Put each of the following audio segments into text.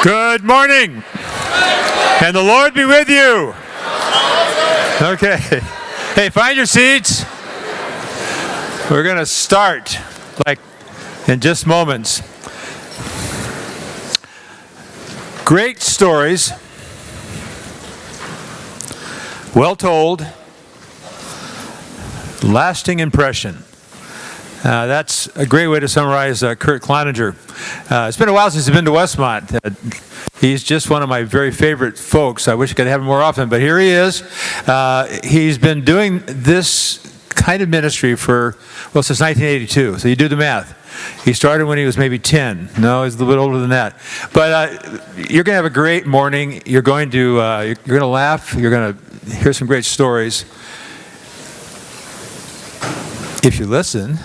Good morning, and the Lord be with you. Okay. Hey, find your seats. We're going to start like in just moments. Great stories, well told, lasting impression. That's a great way to summarize Curt Cloninger. It's been a while since he's been to Westmont. He's just one of my very favorite folks. I wish I could have him more often, but here he is. He's been doing this kind of ministry since 1982. So you do the math. He started when he was maybe 10. No, he's a little bit older than that. But you're going to have a great morning. You're going to laugh. You're going to hear some great stories. If you listen,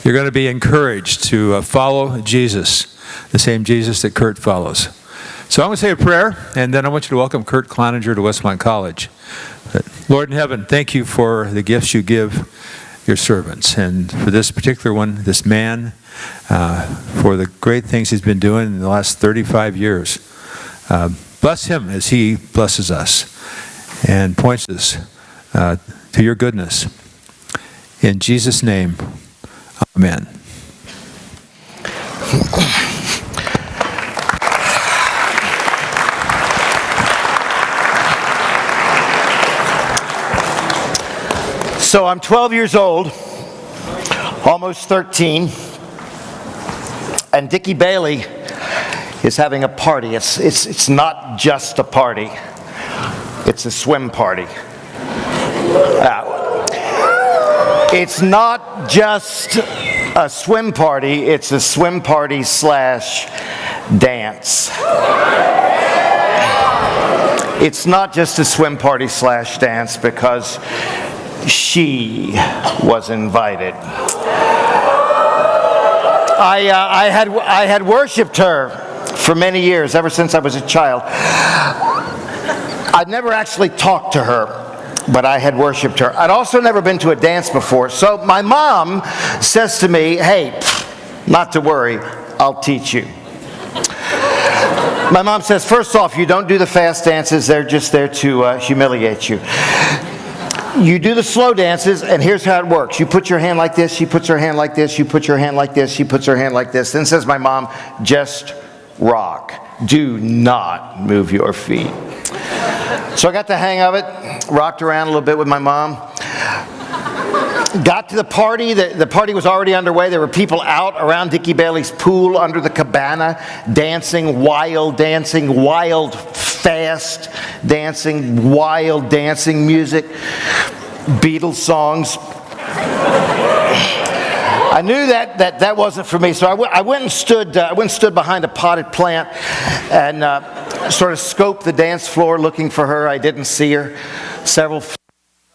you're going to be encouraged to follow Jesus, the same Jesus that Curt follows. So I'm going to say a prayer, and then I want you to welcome Curt Cloninger to Westmont College. Lord in heaven, thank you for the gifts you give your servants, and for this particular one, this man, for the great things he's been doing in the last 35 years. Bless him as he blesses us and points us to your goodness. In Jesus' name, amen. So I'm 12 years old, almost 13, and Dickie Bailey is having a party. It's not just a party, it's a swim party. It's not just a swim party, it's a swim party / dance. It's not just a swim party / dance because she was invited. I had worshipped her for many years, ever since I was a child. I'd never actually talked to her, but I had worshipped her. I'd also never been to a dance before. So my mom says to me, hey, not to worry, I'll teach you. My mom says, first off, you don't do the fast dances. They're just there to humiliate you. You do the slow dances, and here's how it works. You put your hand like this, she puts her hand like this, you put your hand like this, she puts her hand like this. Then says my mom, just rock. Do not move your feet. So I got the hang of it, rocked around a little bit with my mom. Got to the party. The party was already underway. There were people out around Dickie Bailey's pool under the cabana, dancing, wild, fast dancing, wild dancing music, Beatles songs. I knew that wasn't for me, so I went and stood behind a potted plant and sort of scoped the dance floor looking for her. I didn't see her. Several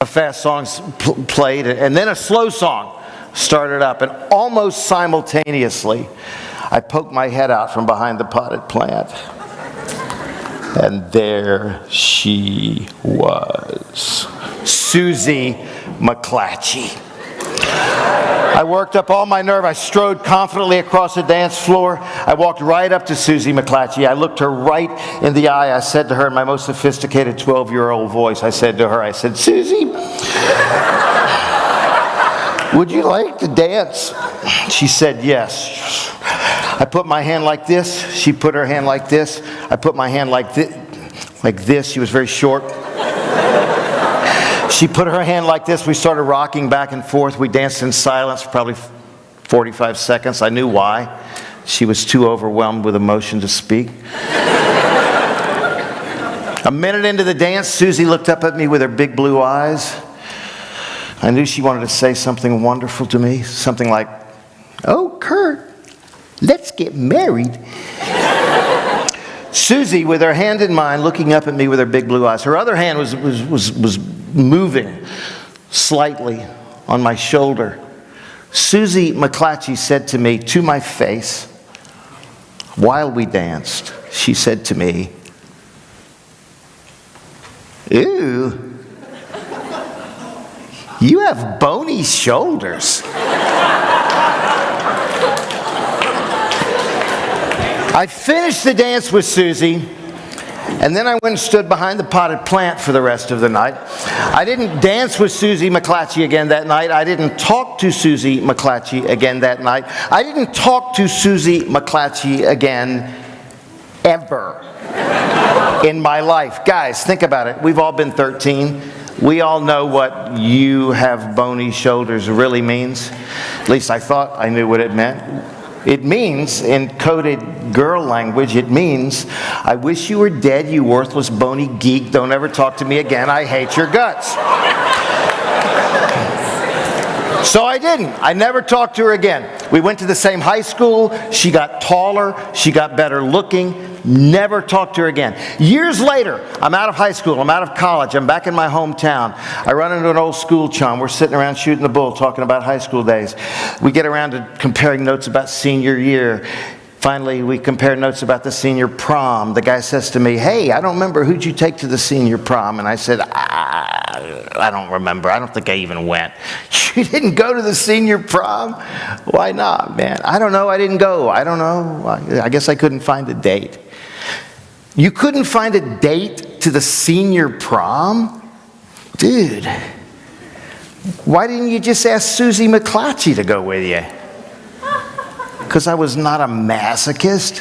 fast songs played, and then a slow song started up, and almost simultaneously, I poked my head out from behind the potted plant, and there she was, Suzy McClatchy. I worked up all my nerve. I strode confidently across the dance floor. I walked right up to Suzy McClatchy. I looked her right in the eye. I said to her in my most sophisticated 12-year-old voice, I said, Suzy, would you like to dance? She said, yes. I put my hand like this. She put her hand like this. I put my hand like this. She was very short. She put her hand like this. We started rocking back and forth. We danced in silence for probably 45 seconds. I knew why. She was too overwhelmed with emotion to speak. A minute into the dance, Suzy looked up at me with her big blue eyes. I knew she wanted to say something wonderful to me. Something like, oh, Curt, let's get married. Suzy, with her hand in mine, looking up at me with her big blue eyes. Her other hand was moving slightly on my shoulder. Suzy McClatchy said to me, to my face, while we danced, she said to me, "Ew, you have bony shoulders." I finished the dance with Susie, and then I went and stood behind the potted plant for the rest of the night. I didn't dance with Suzy McClatchy again that night. I didn't talk to Suzy McClatchy again that night. I didn't talk to Suzy McClatchy again ever in my life. Guys, think about it. We've all been 13. We all know what "you have bony shoulders" really means. At least I thought I knew what it meant. It means, in coded girl language, it means, "I wish you were dead, you worthless bony geek. Don't ever talk to me again. I hate your guts." So I didn't. I never talked to her again. We went to the same high school. She got taller. She got better looking. Never talked to her again. Years later, I'm out of high school. I'm out of college. I'm back in my hometown. I run into an old school chum. We're sitting around shooting the bull, talking about high school days. We get around to comparing notes about senior year. Finally, we compare notes about the senior prom. The guy says to me, "Hey, I don't remember. Who'd you take to the senior prom?" And I said, I don't remember. I don't think I even went. "You didn't go to the senior prom?" "Why not, man?" "I don't know. I didn't go." "I don't know. I guess I couldn't find a date." You couldn't find a date to the senior prom? Dude, why didn't you just ask Suzy McClatchy to go with you? Because I was not a masochist?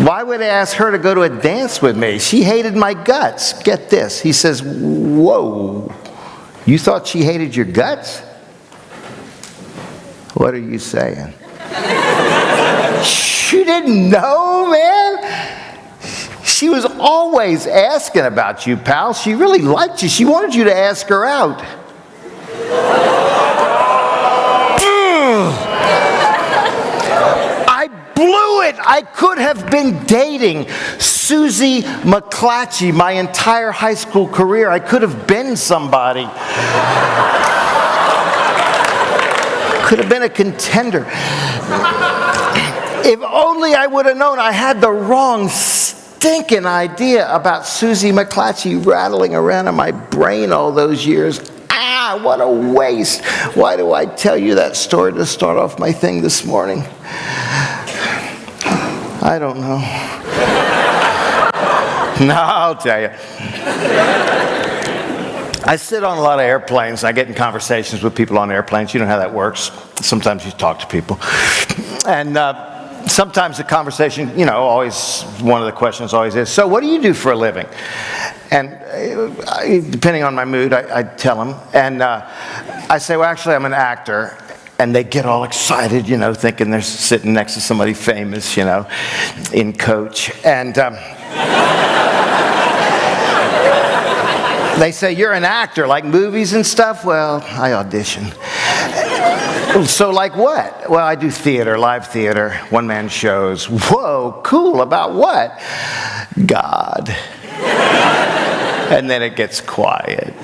Why would I ask her to go to a dance with me? She hated my guts. Get this. He says, "Whoa, you thought she hated your guts? What are you saying?" You didn't know, man? She was always asking about you, pal. She really liked you. She wanted you to ask her out. I blew it. I could have been dating Suzy McClatchy my entire high school career. I could have been somebody. Could have been a contender. If only I would have known I had the wrong stinking idea about Suzy McClatchy rattling around in my brain all those years. What a waste. Why do I tell you that story to start off my thing this morning? I don't know. No, I'll tell you. I sit on a lot of airplanes. I get in conversations with people on airplanes. You know how that works. Sometimes you talk to people. And sometimes the conversation, always, one of the questions always is, "So what do you do for a living?" And depending on my mood, I tell them. And I say, "Well, actually, I'm an actor." And they get all excited, thinking they're sitting next to somebody famous, in Coach. And they say, "You're an actor, like movies and stuff?" "Well, I audition." "So like what?" "Well, I do theater, live theater, one-man shows." "Whoa, cool. About what?" "God." And then it gets quiet.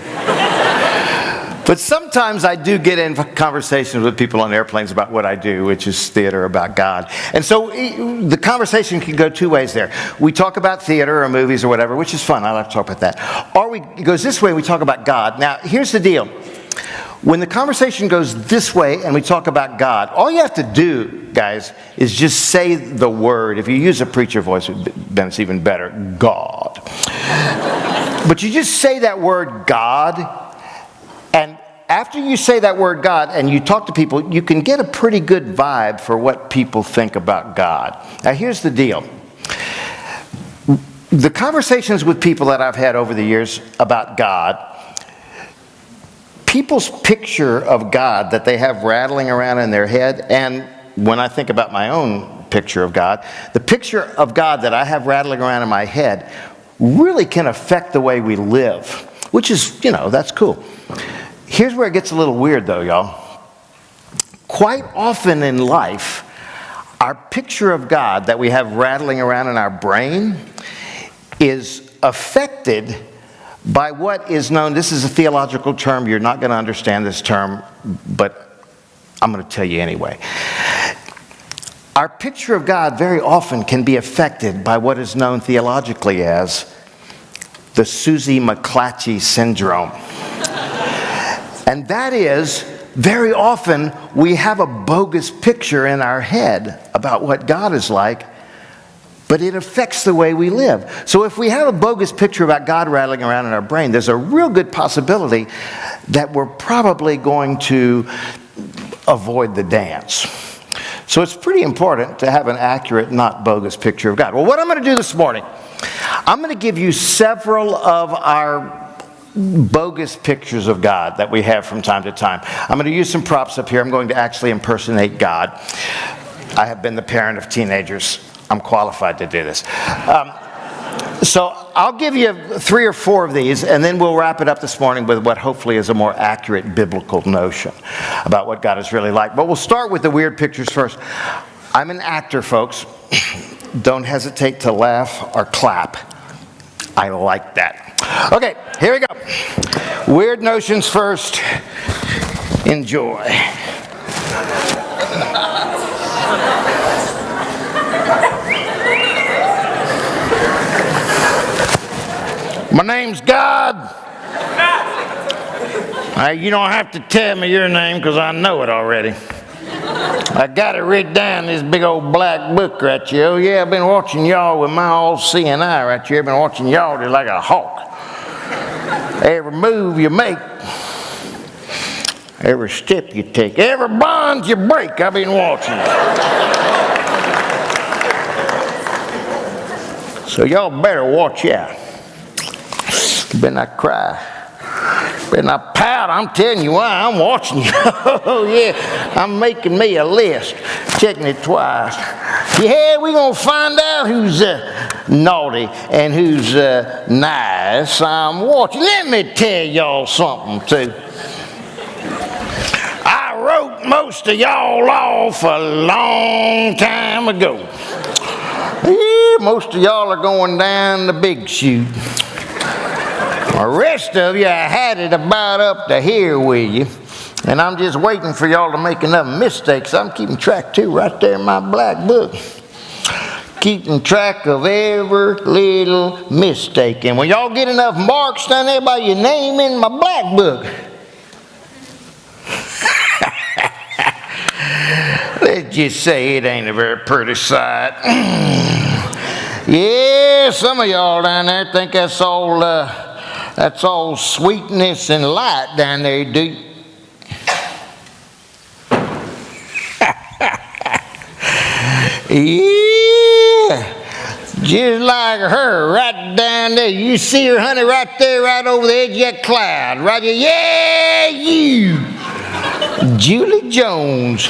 But sometimes I do get in conversations with people on airplanes about what I do, which is theater about God. And so the conversation can go two ways there. We talk about theater or movies or whatever, which is fun. I like to talk about that. Or it goes this way, we talk about God. Now, here's the deal. When the conversation goes this way and we talk about God, all you have to do, guys, is just say the word. If you use a preacher voice, then it's even better. God. But you just say that word, God, and after you say that word, God, and you talk to people, you can get a pretty good vibe for what people think about God. Now, here's the deal. The conversations with people that I've had over the years about God, people's picture of God that they have rattling around in their head, and when I think about my own picture of God, the picture of God that I have rattling around in my head really can affect the way we live, which is, that's cool. Here's where it gets a little weird, though, y'all. Quite often in life, our picture of God that we have rattling around in our brain is affected by what is known, this is a theological term, you're not going to understand this term, but I'm going to tell you anyway. Our picture of God very often can be affected by what is known theologically as the Suzy McClatchy syndrome. And that is very often we have a bogus picture in our head about what God is like, but it affects the way we live. So if we have a bogus picture about God rattling around in our brain, there's a real good possibility that we're probably going to avoid the dance. So it's pretty important to have an accurate, not bogus picture of God. Well, what I'm going to do this morning, I'm going to give you several of our bogus pictures of God that we have from time to time. I'm going to use some props up here. I'm going to actually impersonate God. I have been the parent of teenagers. I'm qualified to do this. So I'll give you 3 or 4 of these, and then we'll wrap it up this morning with what hopefully is a more accurate biblical notion about what God is really like. But we'll start with the weird pictures first. I'm an actor, folks. Don't hesitate to laugh or clap. I like that. Okay, here we go. Weird notions first. Enjoy. My name's God. You don't have to tell me your name because I know it already. I got it written down in this big old black book right here. Oh yeah, I've been watching y'all with my all-seeing eye right here. I've been watching y'all just like a hawk. Every move you make, every step you take, every bond you break, I've been watching. So y'all better watch out. Better not cry. Better not pout. I'm telling you why. I'm watching you. Oh yeah, I'm making me a list, checking it twice. Yeah, we're going to find out who's naughty and who's nice. I'm watching. Let me tell y'all something, too. I wrote most of y'all off a long time ago. Yeah, most of y'all are going down the big chute. The rest of you, I had it about up to here with you. And I'm just waiting for y'all to make enough mistakes. I'm keeping track, too, right there in my black book. Keeping track of every little mistake. And when y'all get enough marks down there by your name in my black book, let's just say it ain't a very pretty sight. Yeah, some of y'all down there think that's all sweetness and light down there, do you? Yeah, just like her right down there. You see her, honey, right there, right over the edge of that cloud. Right there. Yeah, you. Julie Jones.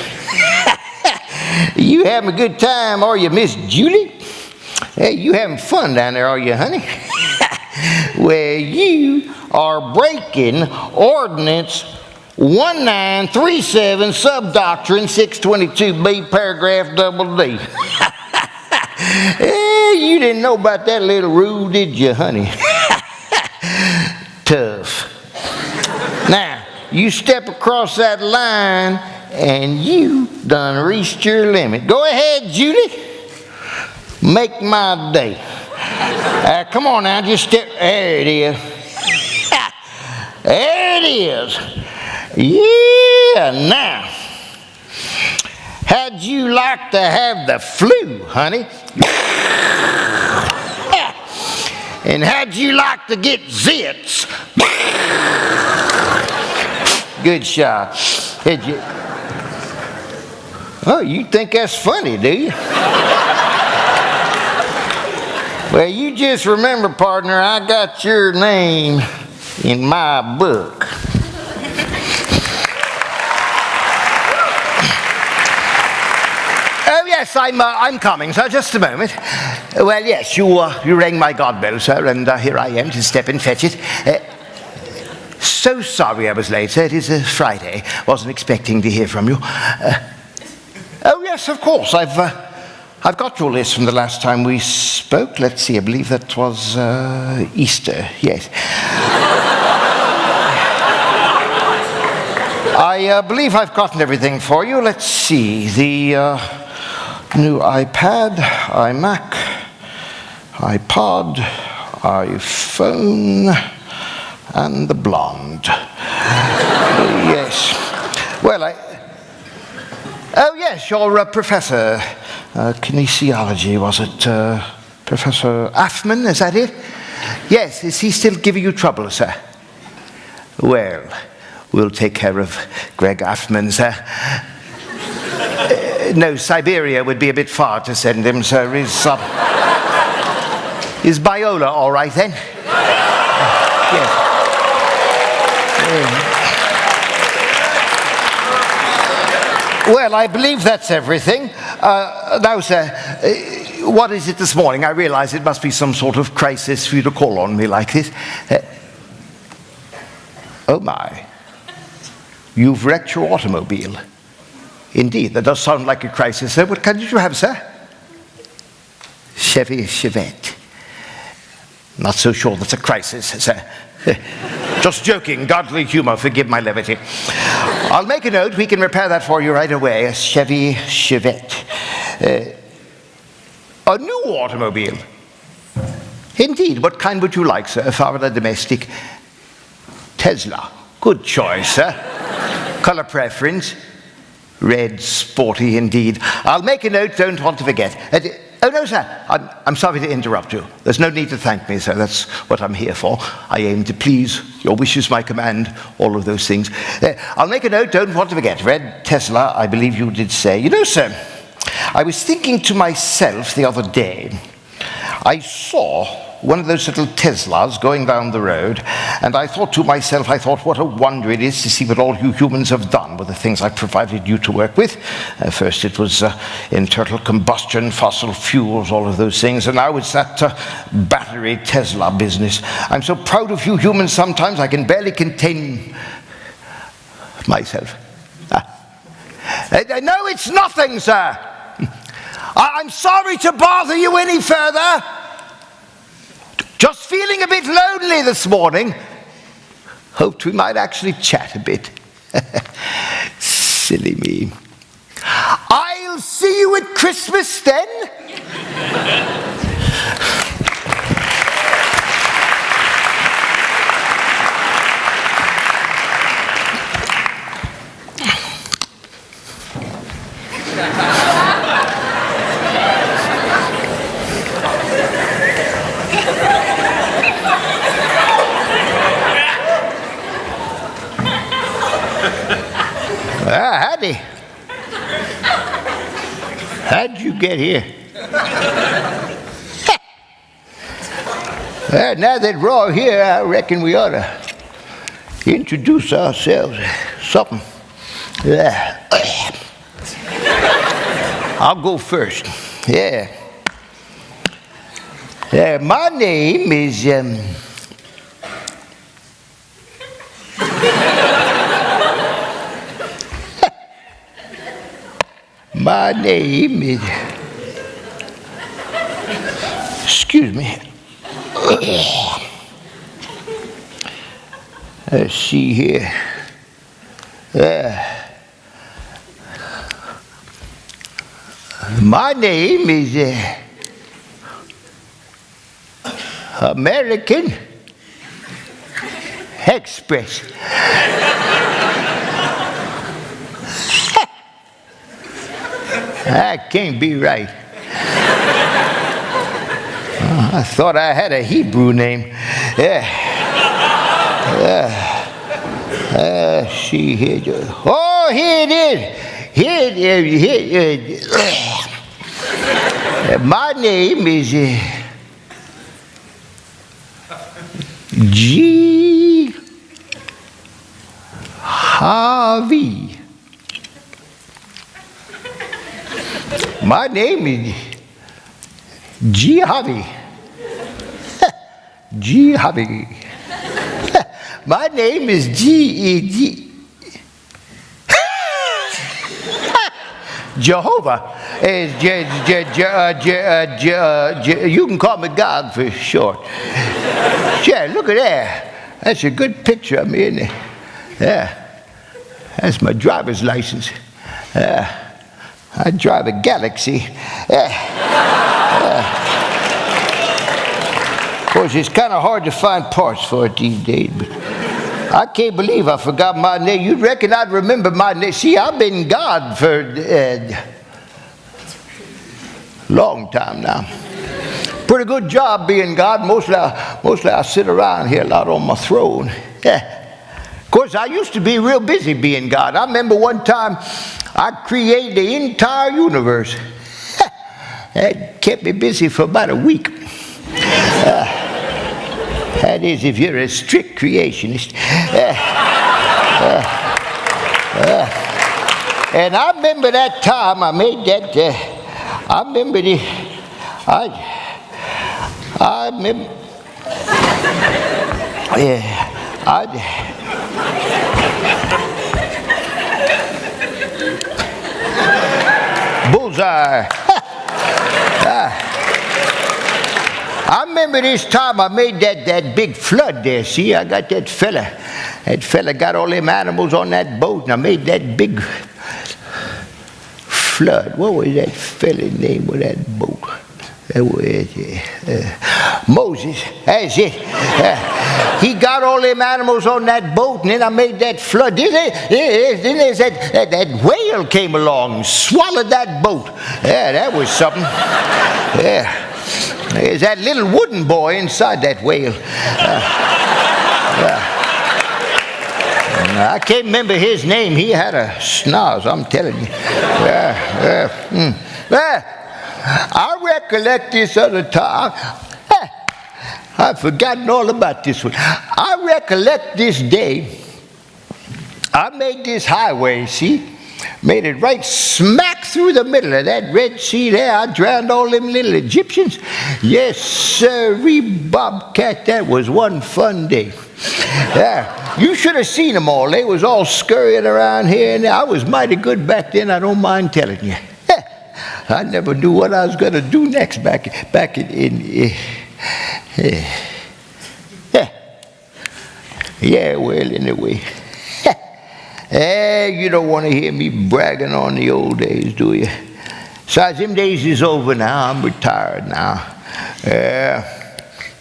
You having a good time, are you, Miss Julie? Hey, you having fun down there, are you, honey? Well, you are breaking ordinance 1937, subdoctrine 622B, paragraph double D. Hey, you didn't know about that little rule, did you, honey? Tough. Now, you step across that line and you done reached your limit. Go ahead, Judy. Make my day. Come on now, just step. There it is. There it is. Yeah, now. How'd you like to have the flu, honey? And how'd you like to get zits? Good shot. Oh, you think that's funny, do you? Well, you just remember, partner, I got your name in my book. Oh, yes, I'm coming, sir. Just a moment. Well, yes, you rang my God bell, sir, and here I am to step and fetch it. So sorry I was late, sir. It is a Friday. Wasn't expecting to hear from you. Oh, yes, of course. I've got your list from the last time we spoke. Let's see, I believe that was Easter. Yes. I believe I've gotten everything for you. Let's see. The new iPad, iMac, iPod, iPhone, and the blonde. Yes. Well, oh yes, your professor, kinesiology, was it Professor Affman, is that it? Yes, is he still giving you trouble, sir? Well, we'll take care of Greg Affman, sir. No, Siberia would be a bit far to send him, sir. Is Biola all right then? Yes. Well, I believe that's everything. Now, sir, what is it this morning? I realize it must be some sort of crisis for you to call on me like this. Oh my. You've wrecked your automobile. Indeed, that does sound like a crisis, sir. What kind did you have, sir? Chevy Chevette. Not so sure that's a crisis, sir. Just joking. Godly humor. Forgive my levity. I'll make a note. We can repair that for you right away. A Chevy Chevette. A new automobile. Indeed. What kind would you like, sir? A Favourite domestic? Tesla. Good choice, sir. Color preference? Red, sporty indeed. I'll make a note, don't want to forget. Oh no, sir, I'm sorry to interrupt you. There's no need to thank me, sir. That's what I'm here for. I aim to please. Your wish is my command. All of those things. I'll make a note, don't want to forget. Red Tesla, I believe you did say. You know, sir, I was thinking to myself the other day, I saw one of those little Teslas going down the road, and I thought to myself, what a wonder it is to see what all you humans have done with the things I provided you to work with. First it was internal combustion, fossil fuels, all of those things, and now it's that battery Tesla business. I'm so proud of you humans sometimes I can barely contain myself. No, it's nothing, sir. I'm sorry to bother you any further. Just feeling a bit lonely this morning. Hoped we might actually chat a bit. Silly me. I'll see you at Christmas then. Howdy. How'd you get here? Now that we're all here, I reckon we ought to introduce ourselves. Something. I'll go first. Yeah. My name is... My name is... Excuse me. Let's see here. My name is American Express. That can't be right. I thought I had a Hebrew name. See here. Oh, here it is. Here. My name is G. Harvey. My name is G. Harvey. G. Harvey. My name is G. Jehovah. You can call me God for short. Yeah, look at that. That's a good picture of me, isn't it? Yeah. That's my driver's license. I drive a Galaxy. Of course, it's kind of hard to find parts for it these days. But I can't believe I forgot my name. You'd reckon I'd remember my name. See, I've been God for a long time now. Pretty good job being God. Mostly I sit around here a lot on my throne. Of course, I used to be real busy being God. I remember one time I created the entire universe. That kept me busy for about a week. That is, if you're a strict creationist. And I remember that time I made that. I remember the. I remember. Bullseye. I remember this time I made that big flood there. See, I got that fella. That fella got all them animals on that boat, and I made that big flood. What was that fella's name of that boat? That was Moses. That's it. He got all them animals on that boat, and then I made that flood. Then there's that whale came along and swallowed that boat. Yeah, that was something. Yeah. There's that little wooden boy inside that whale. I can't remember his name. He had a snarl, I'm telling you. I recollect this other time. I've forgotten all about this one. I recollect this day. I made this highway, see? Made it right smack through the middle of that Red Sea there. I drowned all them little Egyptians. Yes, sirree, Bobcat, that was one fun day. Yeah, you should have seen them all. They was all scurrying around here and there. I was mighty good back then, I don't mind telling you. I never knew what I was going to do next back in yeah, well, anyway. You don't want to hear me bragging on the old days, do you? Besides, them days is over now. I'm retired now.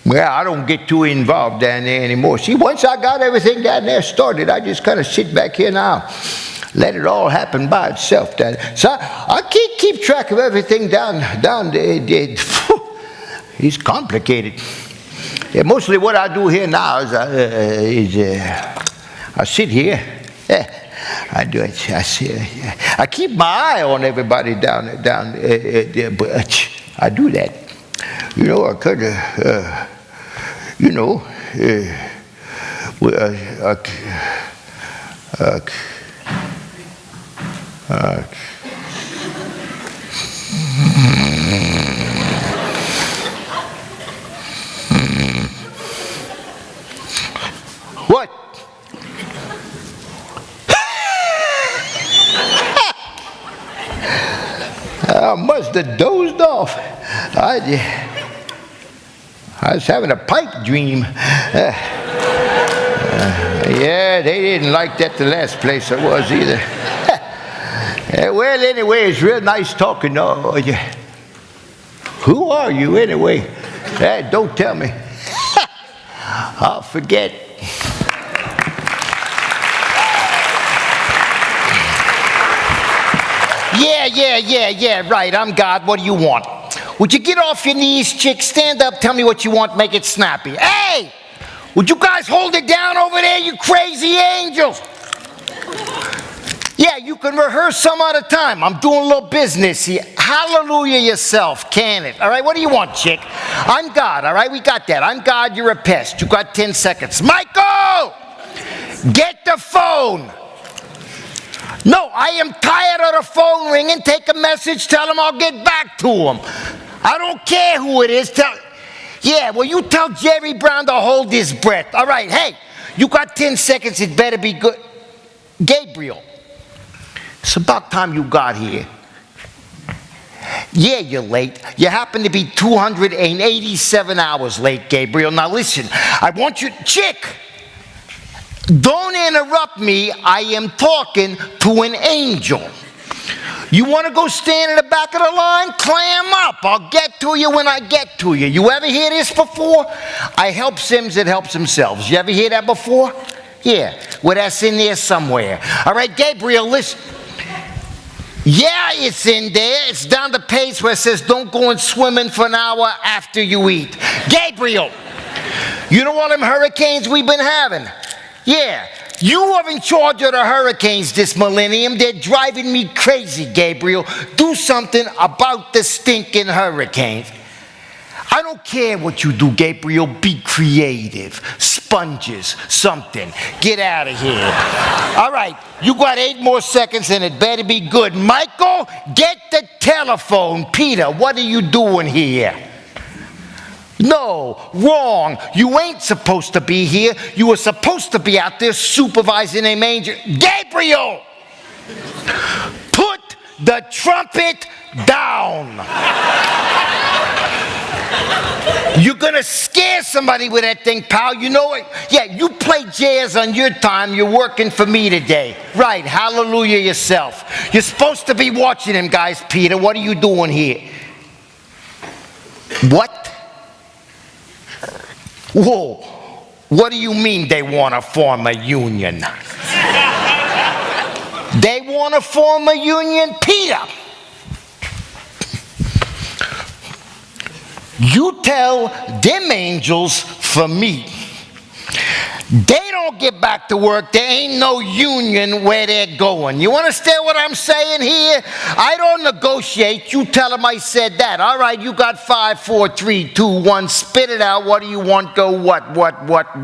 Well, I don't get too involved down there anymore. See, once I got everything down there started, I just kind of sit back here now. Let it all happen by itself. So I can't keep track of everything down there. It's complicated. Yeah, mostly what I do here now is I sit here. I do it. I keep my eye on everybody down there, but I do that. You know, I could, What? I must have dozed off. I was having a pipe dream. Yeah, they didn't like that the last place I was either. Well, anyway, it's real nice talking to you. Who are you, anyway? Don't tell me. I'll forget. Yeah, right. I'm God. What do you want? Would you get off your knees, chick? Stand up. Tell me what you want. Make it snappy. Hey! Would you guys hold it down over there, you crazy angels? Yeah, you can rehearse some other time. I'm doing a little business here. Hallelujah yourself, can it? All right, what do you want, chick? I'm God, all right? We got that. I'm God, you're a pest. You got 10 seconds. Michael! Get the phone! No, I am tired of the phone ringing. Take a message, tell them I'll get back to them. I don't care who it is. Yeah, well, you tell Jerry Brown to hold his breath. All right, hey, you got 10 seconds. It better be good. Gabriel, it's about time you got here. Yeah, you're late. You happen to be 287 hours late, Gabriel. Now listen, I want you, chick, don't interrupt me. I am talking to an angel. You want to go stand in the back of the line? Clam up. I'll get to you when I get to you. You ever hear this before? I help Sims that helps themselves. You ever hear that before? Yeah, well, that's in there somewhere. All right, Gabriel, listen. Yeah, it's in there. It's down the page where it says don't go and swimming for an hour after you eat. Gabriel, you know all them hurricanes we've been having? Yeah, you are in charge of the hurricanes this millennium. They're driving me crazy, Gabriel. Do something about the stinking hurricanes. I don't care what you do, Gabriel. Be creative. Sponges, something. Get out of here. All right, you got 8 more seconds and it better be good. Michael, get the telephone. Peter, what are you doing here? No, wrong. You ain't supposed to be here. You were supposed to be out there supervising a manger. Gabriel, put the trumpet down. You're gonna scare somebody with that thing, pal. You know it. Yeah, you play jazz on your time. You're working for me today. Right, hallelujah yourself. You're supposed to be watching him, guys. Peter, what are you doing here? What? Whoa, what do you mean they want to form a union? They want to form a union? Peter, you tell them angels for me. They don't get back to work. There ain't no union where they're going. You understand what I'm saying here? I don't negotiate. You tell them I said that. All right, you got 5, 4, 3, 2, 1. Spit it out. What do you want? Go what? What? What?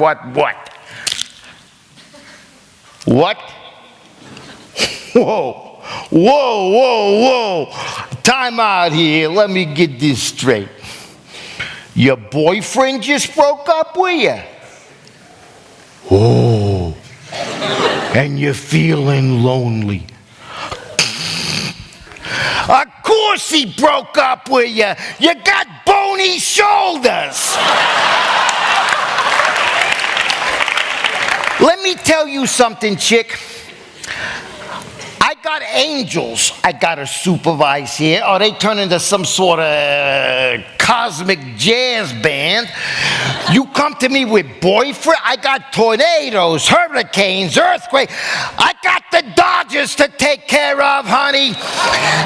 Whoa. Time out here. Let me get this straight. Your boyfriend just broke up with you? Oh, and you're feeling lonely. Of course he broke up with you. You got bony shoulders. Let me tell you something, chick. I got angels I gotta supervise here, or they turn into some sort of cosmic jazz band. You come to me with boyfriend? I got tornadoes, hurricanes, earthquakes. I got the Dodgers to take care of, honey.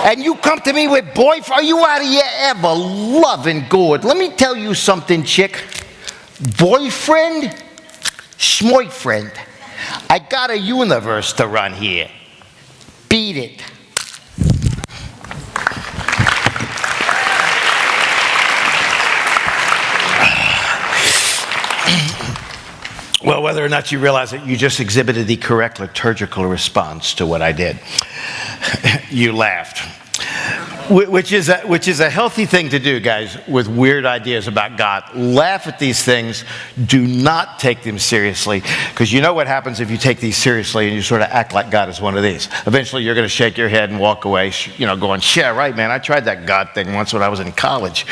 And you come to me with boyfriend? Are you out of your ever loving good? Let me tell you something, chick. Boyfriend, schmoyfriend. I got a universe to run here. Beat it. Well, whether or not you realize it, you just exhibited the correct liturgical response to what I did. You laughed. Which is a healthy thing to do, guys, with weird ideas about God. Laugh at these things. Do not take them seriously, because you know what happens if you take these seriously and you sort of act like God is one of these. Eventually, you're going to shake your head and walk away, going, yeah, right, man, I tried that God thing once when I was in college.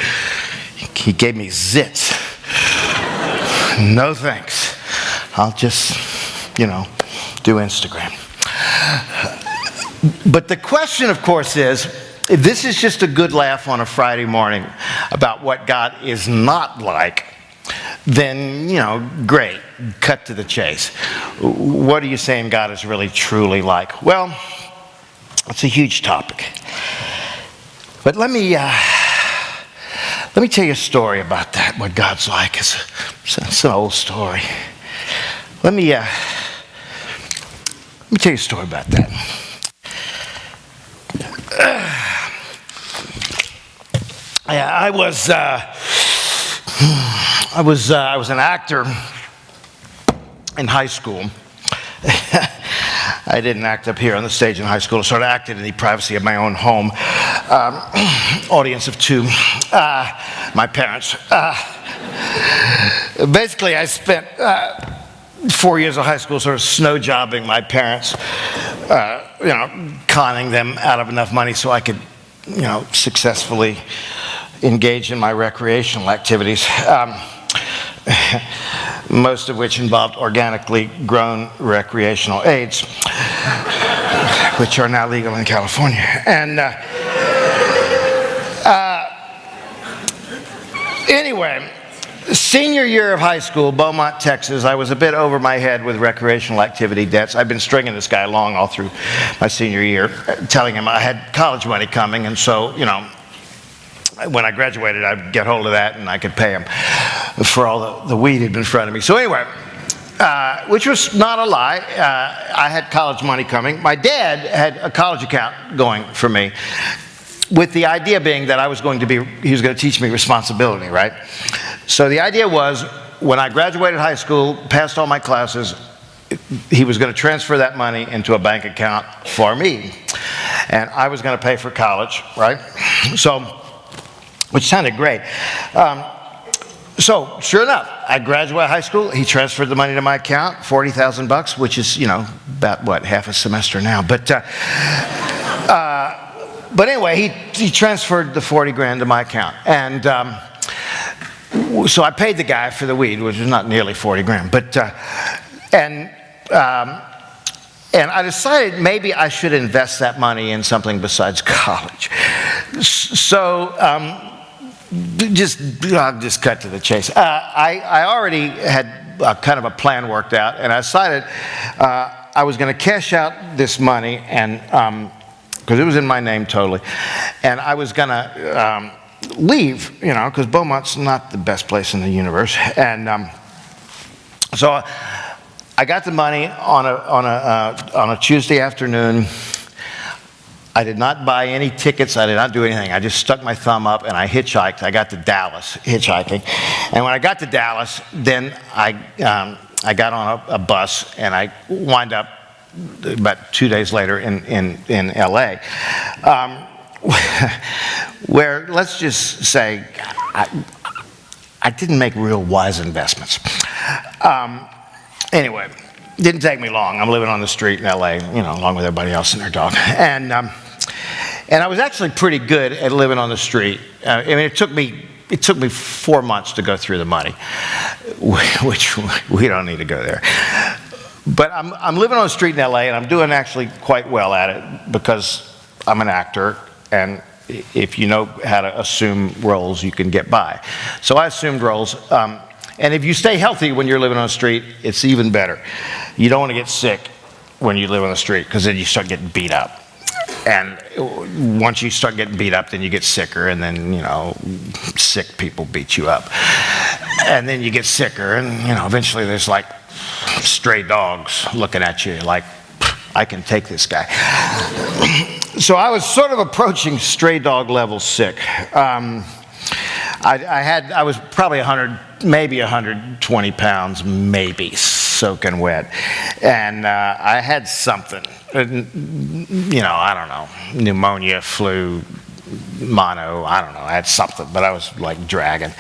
He gave me zits. No thanks. I'll just, do Instagram. But the question, of course, is, if this is just a good laugh on a Friday morning about what God is not like, then, great. Cut to the chase. What are you saying God is really truly like? Well, it's a huge topic. But let me tell you a story about that, what God's like. It's an old story. Let me tell you a story about that. I was an actor in high school. I didn't act up here on the stage in high school. I sort of acted in the privacy of my own home. Audience of 2. My parents. Basically, I spent 4 years of high school sort of snow jobbing my parents, conning them out of enough money so I could, successfully engage in my recreational activities, most of which involved organically grown recreational aids, which are now legal in California. And anyway, Senior year of high school, Beaumont, Texas, I was a bit over my head with recreational activity debts. I'd been stringing this guy along all through my senior year, telling him I had college money coming, and so, when I graduated, I'd get hold of that and I could pay him for all the weed he'd been in front of me. So anyway, which was not a lie. I had college money coming. My dad had a college account going for me, with the idea being that he was going to teach me responsibility, right? So the idea was, when I graduated high school, passed all my classes, he was going to transfer that money into a bank account for me. And I was going to pay for college, right? So, which sounded great. So, sure enough, I graduated high school. He transferred the money to my account, $40,000, which is, about half a semester now. But anyway, he transferred the 40 grand to my account. And so I paid the guy for the weed, which was not nearly 40 grand. And I decided maybe I should invest that money in something besides college. So I'll just cut to the chase. I already had kind of a plan worked out, and I decided I was going to cash out this money, and because it was in my name totally, and I was going to leave, because Beaumont's not the best place in the universe, and so I got the money on a Tuesday afternoon. I did not buy any tickets. I did not do anything. I just stuck my thumb up and I hitchhiked. I got to Dallas hitchhiking. And when I got to Dallas, then I got on a bus and I wound up about 2 days later in LA, where, let's just say, I didn't make real wise investments. Anyway, didn't take me long. I'm living on the street in LA, along with everybody else and their dog. And I was actually pretty good at living on the street. It took me 4 months to go through the money, which we don't need to go there. But I'm living on the street in LA, and I'm doing actually quite well at it because I'm an actor, and if you know how to assume roles, you can get by. So I assumed roles. And if you stay healthy when you're living on the street, it's even better. You don't want to get sick when you live on the street, because then you start getting beat up. And once you start getting beat up, then you get sicker, and then, sick people beat you up. And then you get sicker, and, eventually there's like stray dogs looking at you like, I can take this guy. So I was sort of approaching stray dog level sick. I was probably 100, maybe 120 pounds, maybe, soaking wet. And I had something, I don't know, pneumonia, flu, mono, I don't know, I had something, but I was like dragging.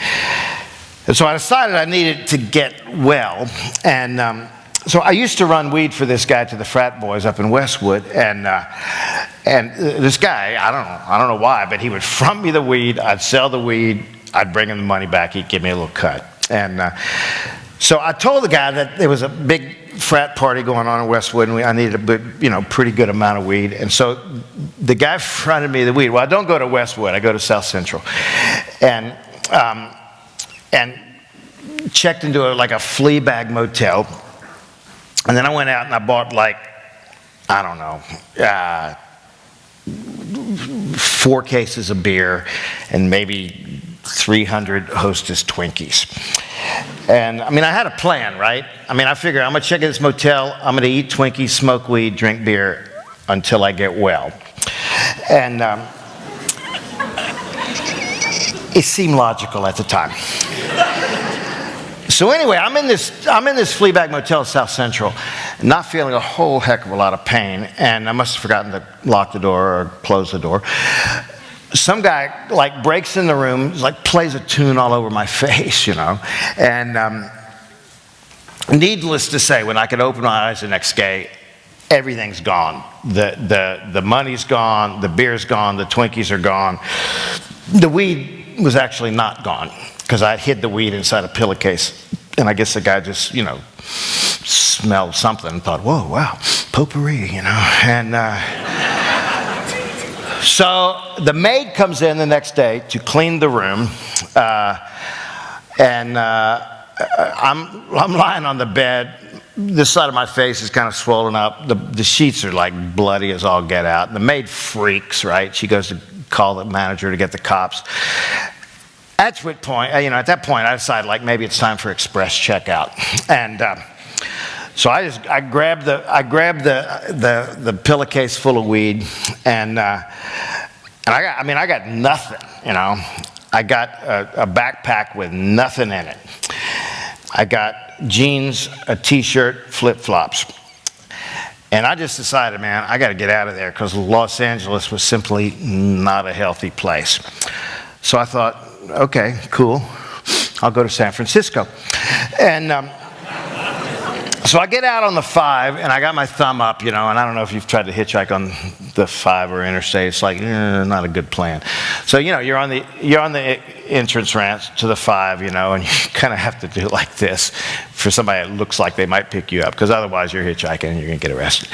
And so I decided I needed to get well. And so I used to run weed for this guy to the frat boys up in Westwood. And this guy, I don't know why, but he would front me the weed, I'd sell the weed, I'd bring him the money back, he'd give me a little cut. And so I told the guy that there was a big frat party going on in Westwood, and I needed a big, pretty good amount of weed. And so the guy fronted me the weed. Well, I don't go to Westwood, I go to South Central. And checked into a flea bag motel. And then I went out and I bought 4 cases of beer and maybe 300 Hostess Twinkies. And I had a plan, right? I figured I'm gonna check in this motel, I'm gonna eat Twinkies, smoke weed, drink beer until I get well. And it seemed logical at the time. So anyway, I'm in this flea bag motel at South Central, not feeling a whole heck of a lot of pain, and I must have forgotten to lock the door or close the door. Some guy breaks in the room, plays a tune all over my face, and needless to say, when I could open my eyes the next day, everything's gone. The money's gone, the beer's gone, the Twinkies are gone. The weed was actually not gone, because I hid the weed inside a pillowcase. And I guess the guy just, smelled something and thought, whoa, wow, potpourri, And so the maid comes in the next day to clean the room. And I'm lying on the bed. This side of my face is kind of swollen up. The sheets are like bloody as all get out. The maid freaks, right? She goes to call the manager to get the cops. At that point, I decided like maybe it's time for express checkout. And so I grabbed the pillowcase full of weed, and I got nothing, I got a backpack with nothing in it. I got jeans, a t-shirt, flip-flops. And I just decided, man, I got to get out of there because Los Angeles was simply not a healthy place. So I thought, okay, cool. I'll go to San Francisco. And so I get out on the 5, and I got my thumb up, and I don't know if you've tried to hitchhike on the 5 or interstate. It's like, not a good plan. So, you're on the entrance ramp to the 5, and you kind of have to do like this for somebody that looks like they might pick you up, because otherwise you're hitchhiking and you're going to get arrested.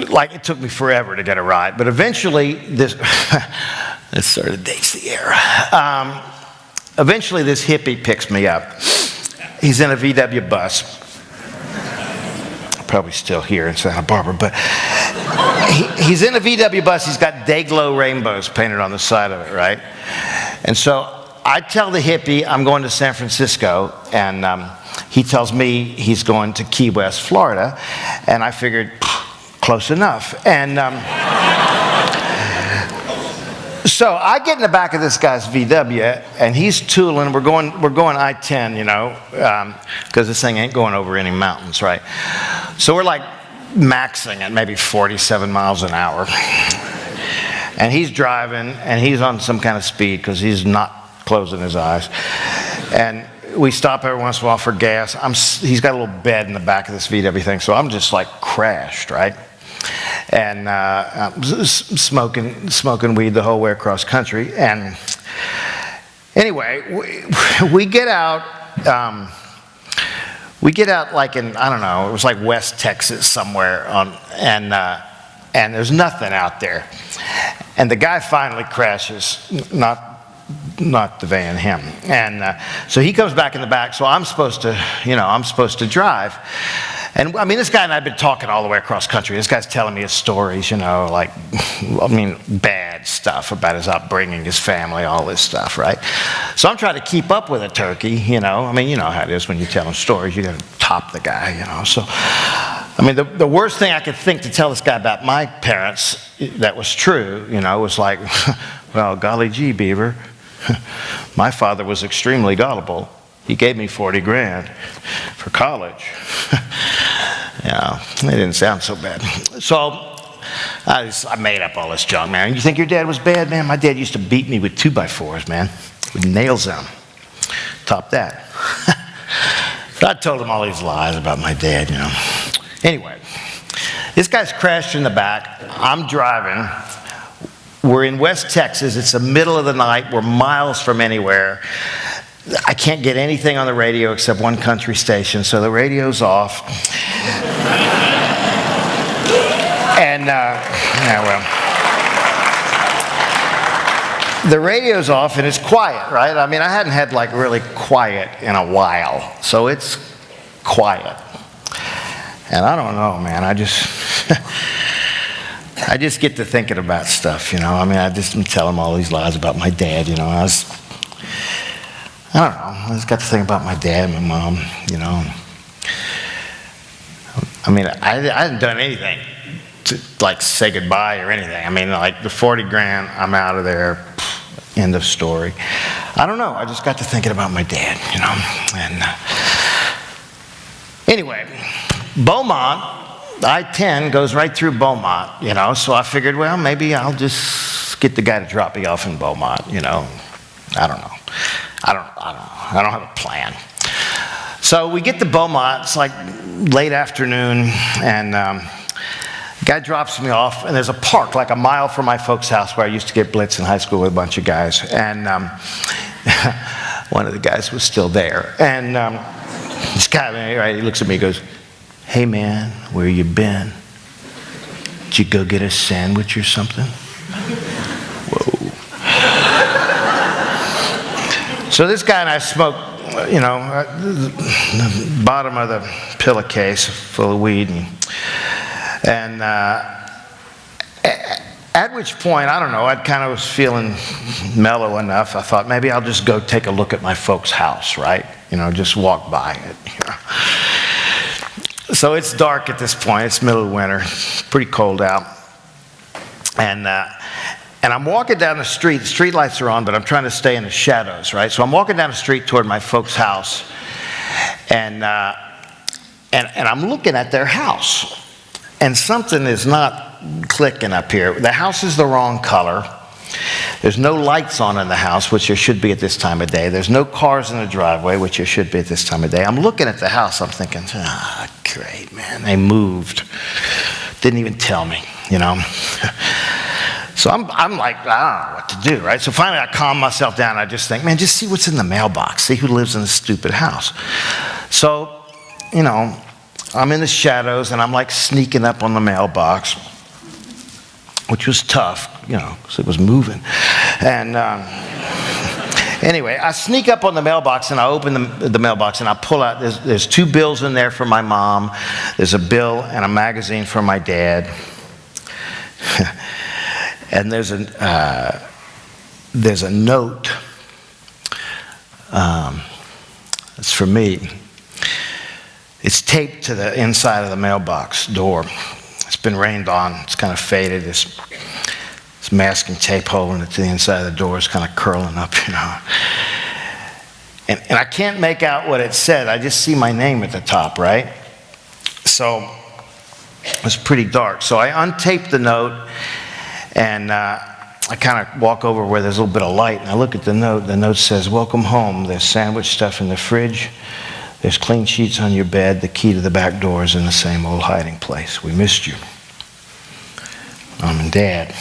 Like, it took me forever to get a ride, but eventually this sort of dates the era. Eventually this hippie picks me up. He's in a VW bus. Probably still here in Santa Barbara, but he's in a VW bus. He's got day-glow rainbows painted on the side of it, right? And so I tell the hippie I'm going to San Francisco, and he tells me he's going to Key West, Florida, and I figured, close enough. And so I get in the back of this guy's VW, and he's tooling. We're going I-10, because this thing ain't going over any mountains, right? So we're like maxing at maybe 47 miles an hour. And he's driving, and he's on some kind of speed because he's not closing his eyes. And we stop every once in a while for gas. He's got a little bed in the back of this VW thing, so I'm just like crashed, right? And smoking weed the whole way across country. And anyway, we get out. Like in, I don't know, it was like West Texas somewhere, and there's nothing out there. And the guy finally crashes, not the van, him. And so he comes back in the back. So I'm supposed to drive. And this guy and I have been talking all the way across country. This guy's telling me his stories, bad stuff about his upbringing, his family, all this stuff, right? So I'm trying to keep up with a turkey, you know how it is when you tell him stories, you got to top the guy, So, the worst thing I could think to tell this guy about my parents that was true, was like, well, golly gee, Beaver, my father was extremely gullible. He gave me 40 grand for college. It didn't sound so bad. So I made up all this junk, man. You think your dad was bad, man? My dad used to beat me with 2x4s, man, with nails in them. Top that. I told him all these lies about my dad, Anyway, this guy's crashed in the back. I'm driving. We're in West Texas. It's the middle of the night. We're miles from anywhere. I can't get anything on the radio except one country station, so the radio's off. And, the radio's off and it's quiet, right? I hadn't had like really quiet in a while, so it's quiet. And I don't know, man, I just get to thinking about stuff, I just tell him all these lies about my dad, I don't know. I just got to think about my dad and my mom, I hadn't done anything to, say goodbye or anything. The 40 grand, I'm out of there, end of story. I don't know. I just got to thinking about my dad, And anyway, Beaumont, I-10 goes right through Beaumont, So I figured, well, maybe I'll just get the guy to drop me off in Beaumont, I don't know. I don't have a plan. So we get to Beaumont. It's like late afternoon, and the guy drops me off, and there's a park like a mile from my folks' house where I used to get blitzed in high school with a bunch of guys. And one of the guys was still there. And this guy, right, he looks at me and goes, "Hey, man, where you been? Did you go get a sandwich or something?" Whoa. So this guy and I smoked, the bottom of the pillowcase full of weed. And at which point, I don't know, I kind of was feeling mellow enough. I thought maybe I'll just go take a look at my folks' house, right? Just walk by it. So it's dark at this point. It's middle of winter. It's pretty cold out. And I'm walking down the street. The street lights are on, but I'm trying to stay in the shadows, right? So I'm walking down the street toward my folks' house. And I'm looking at their house. And something is not clicking up here. The house is the wrong color. There's no lights on in the house, which there should be at this time of day. There's no cars in the driveway, which there should be at this time of day. I'm looking at the house. I'm thinking, great, man. They moved. Didn't even tell me, So I'm like, I don't know what to do, right? So finally I calm myself down. I just think, man, just see what's in the mailbox. See who lives in this stupid house. So, I'm in the shadows and I'm like sneaking up on the mailbox, which was tough, because it was moving. And anyway, I sneak up on the mailbox and I open the mailbox and I pull out, there's 2 bills in there for my mom. There's a bill and a magazine for my dad. And there's a note. It's for me. It's taped to the inside of the mailbox door. It's been rained on. It's kind of faded. This masking tape holding it to the inside of the door is kind of curling up, And I can't make out what it said. I just see my name at the top, right? So it was pretty dark. So I untaped the note, and I kind of walk over where there's a little bit of light, and I look at the note. The note says, "Welcome home. There's sandwich stuff in the fridge. There's clean sheets on your bed. The key to the back door is in the same old hiding place. We missed you. Mom and Dad."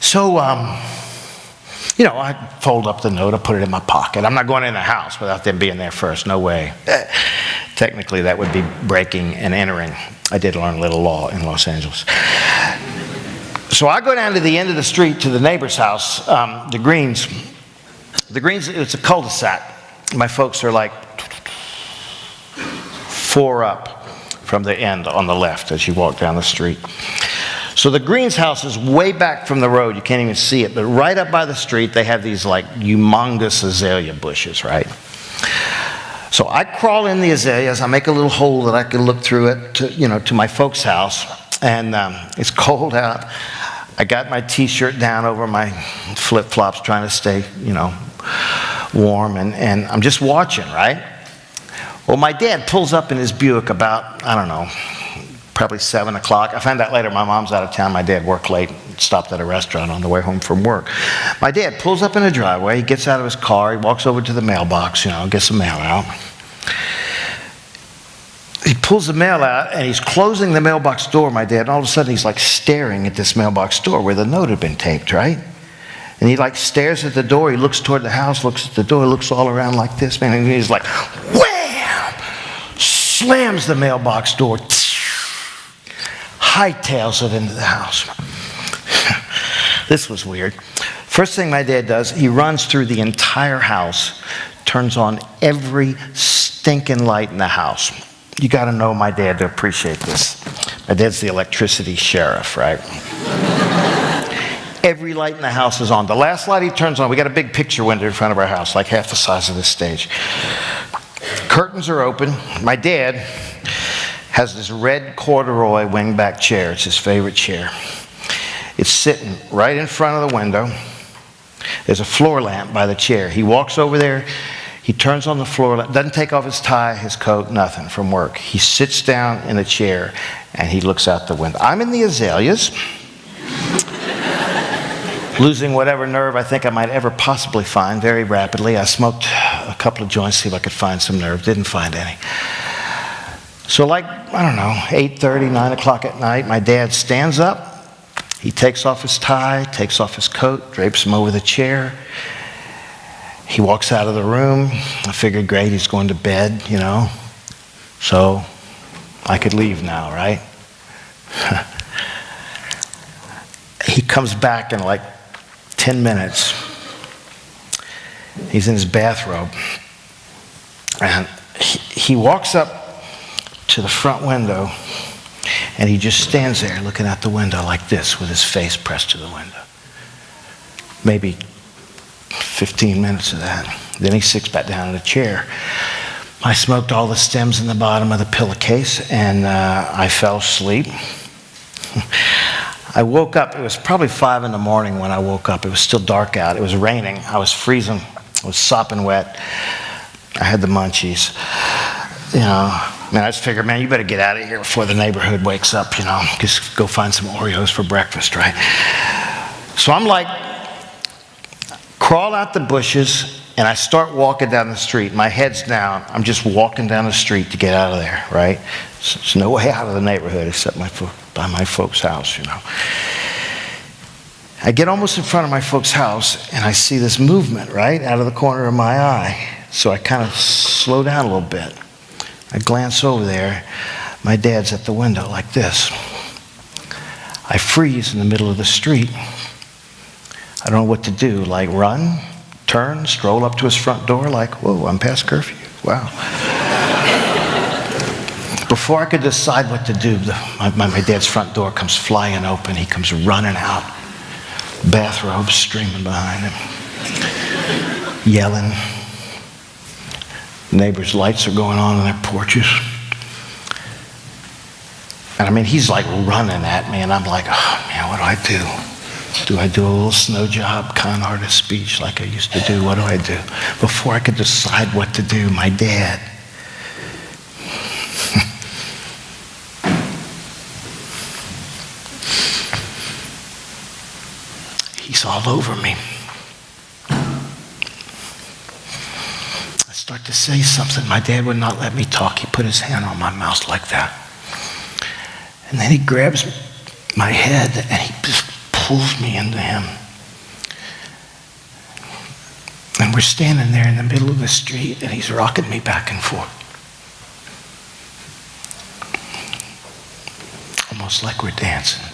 So, I fold up the note. I put it in my pocket. I'm not going in the house without them being there first. No way. Technically, that would be breaking and entering. I did learn a little law in Los Angeles. So I go down to the end of the street to the neighbor's house, the Greens. The Greens, it's a cul-de-sac. My folks are like 4 up from the end on the left as you walk down the street. So the Greens house is way back from the road. You can't even see it. But right up by the street, they have these like humongous azalea bushes, right? So I crawl in the azaleas. I make a little hole that I can look through it to my folks' house. And it's cold out. I got my T-shirt down over my flip-flops trying to stay, warm, and I'm just watching, right? Well, my dad pulls up in his Buick about, I don't know, probably 7 o'clock. I found out later my mom's out of town. My dad worked late, stopped at a restaurant on the way home from work. My dad pulls up in the driveway. He gets out of his car. He walks over to the mailbox, gets the mail out. He pulls the mail out, and he's closing the mailbox door, my dad, and all of a sudden he's like staring at this mailbox door where the note had been taped, right? And he like stares at the door. He looks toward the house, looks at the door, looks all around like this, man. And he's like, wham! Slams the mailbox door. Hightails it into the house. This was weird. First thing my dad does, he runs through the entire house, turns on every stinking light in the house. You got to know my dad to appreciate this. My dad's the electricity sheriff, right? Every light in the house is on. The last light he turns on, we got a big picture window in front of our house, like half the size of this stage. Curtains are open. My dad has this red corduroy wingback chair. It's his favorite chair. It's sitting right in front of the window. There's a floor lamp by the chair. He walks over there. He turns on the floor lamp, doesn't take off his tie, his coat, nothing from work. He sits down in a chair and he looks out the window. I'm in the azaleas, losing whatever nerve I think I might ever possibly find very rapidly. I smoked a couple of joints, see if I could find some nerve. Didn't find any. So like, 8:30, 9 o'clock at night, my dad stands up. He takes off his tie, takes off his coat, drapes him over the chair. He walks out of the room. I figured, great, he's going to bed, So I could leave now, right? He comes back in like 10 minutes. He's in his bathrobe. And he walks up to the front window, and he just stands there looking out the window like this with his face pressed to the window. Maybe 15 minutes of that. Then he sits back down in a chair. I smoked all the stems in the bottom of the pillowcase, and I fell asleep. I woke up. It was probably 5 in the morning when I woke up. It was still dark out. It was raining. I was freezing. I was sopping wet. I had the munchies. You know, man, I just figured, man, you better get out of here before the neighborhood wakes up, you know. Just go find some Oreos for breakfast, right? So I'm like, crawl out the bushes, and I start walking down the street. My head's down. I'm just walking down the street to get out of there, right? So there's no way out of the neighborhood except by my folks' house, you know. I get almost in front of my folks' house, and I see this movement, right, out of the corner of my eye. So I kind of slow down a little bit. I glance over there. My dad's at the window like this. I freeze in the middle of the street. I don't know what to do, like run, turn, stroll up to his front door like, whoa, I'm past curfew. Wow. Before I could decide what to do, my dad's front door comes flying open. He comes running out, bathrobe streaming behind him, yelling. Neighbors' lights are going on in their porches. And I mean, he's like running at me, and I'm like, oh man, what do I do? Do I do a little snow job, con artist speech like I used to do? What do I do? Before I could decide what to do, my dad, he's all over me. I start to say something. My dad would not let me talk. He put his hand on my mouth like that. And then he grabs my head and he just pulls me into him. And we're standing there in the middle of the street, and he's rocking me back and forth. Almost like we're dancing.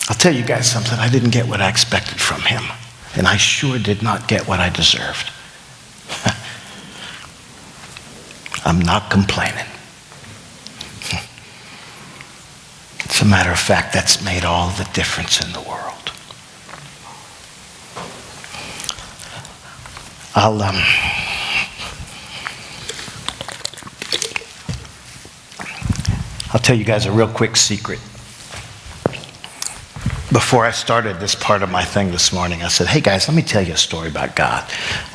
I'll tell you guys something. I didn't get what I expected from him. And I sure did not get what I deserved. I'm not complaining. As a matter of fact, that's made all the difference in the world. I'll tell you guys a real quick secret. Before I started this part of my thing this morning, I said, hey guys, let me tell you a story about God.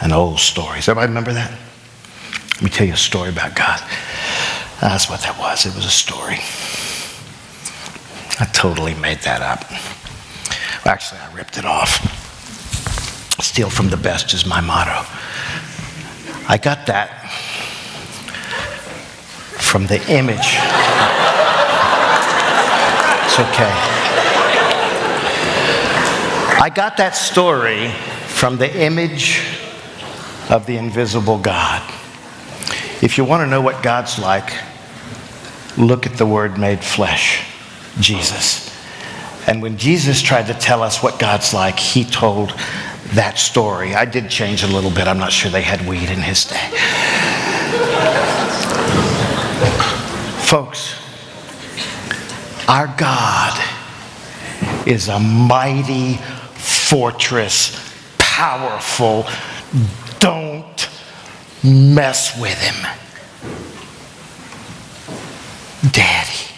An old story. Does everybody remember that? Let me tell you a story about God. That's what that was. It was a story. I totally made that up. Well, actually, I ripped it off. Steal from the best is my motto. I got that from the image. It's okay. I got that story from the image of the invisible God. If you want to know what God's like, look at the Word made flesh, Jesus. And when Jesus tried to tell us what God's like, he told that story. I did change a little bit. I'm not sure they had weed in his day. Folks, our God is a mighty fortress, powerful. Don't mess with him. Daddy,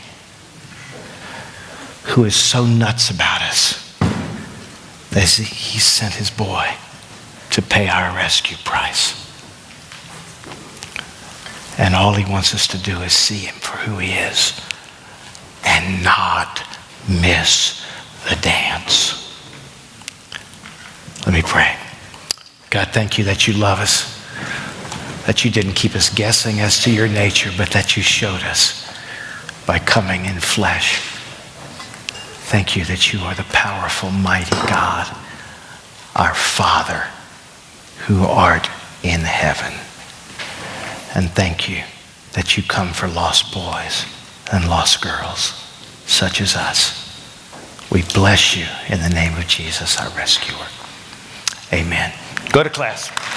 who is so nuts about us that he sent his boy to pay our rescue price. And all he wants us to do is see him for who he is and not miss the dance. Let me pray. God, thank you that you love us, that you didn't keep us guessing as to your nature, but that you showed us by coming in flesh. Thank you that you are the powerful, mighty God, our Father, who art in heaven. And thank you that you come for lost boys and lost girls, such as us. We bless you in the name of Jesus, our rescuer. Amen. Go to class.